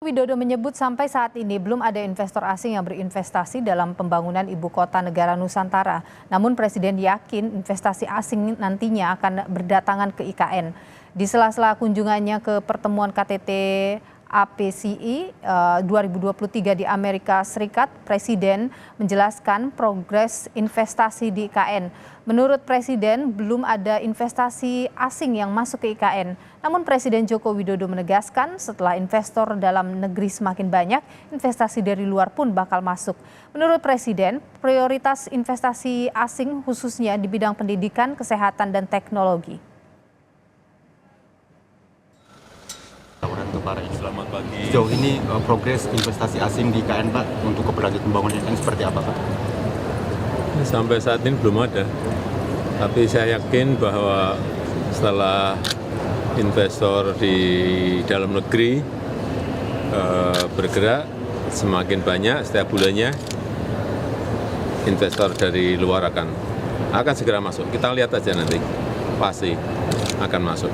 Widodo menyebut sampai saat ini belum ada investor asing yang berinvestasi dalam pembangunan ibu kota negara Nusantara. Namun Presiden yakin investasi asing nantinya akan berdatangan ke IKN. Di sela-sela kunjungannya ke pertemuan KTT APCI 2023 di Amerika Serikat, Presiden menjelaskan progres investasi di IKN. Menurut Presiden, belum ada investasi asing yang masuk ke IKN. Namun Presiden Joko Widodo menegaskan setelah investor dalam negeri semakin banyak, investasi dari luar pun bakal masuk. Menurut Presiden, prioritas investasi asing khususnya di bidang pendidikan, kesehatan, dan teknologi. Selamat pagi. Sejauh ini progres investasi asing di IKN, Pak, untuk keberlanjutan pembangunan IKN seperti apa, Pak? Sampai saat ini belum ada, tapi saya yakin bahwa setelah investor di dalam negeri bergerak semakin banyak setiap bulannya, investor dari luar akan segera masuk. Kita lihat aja nanti, pasti akan masuk.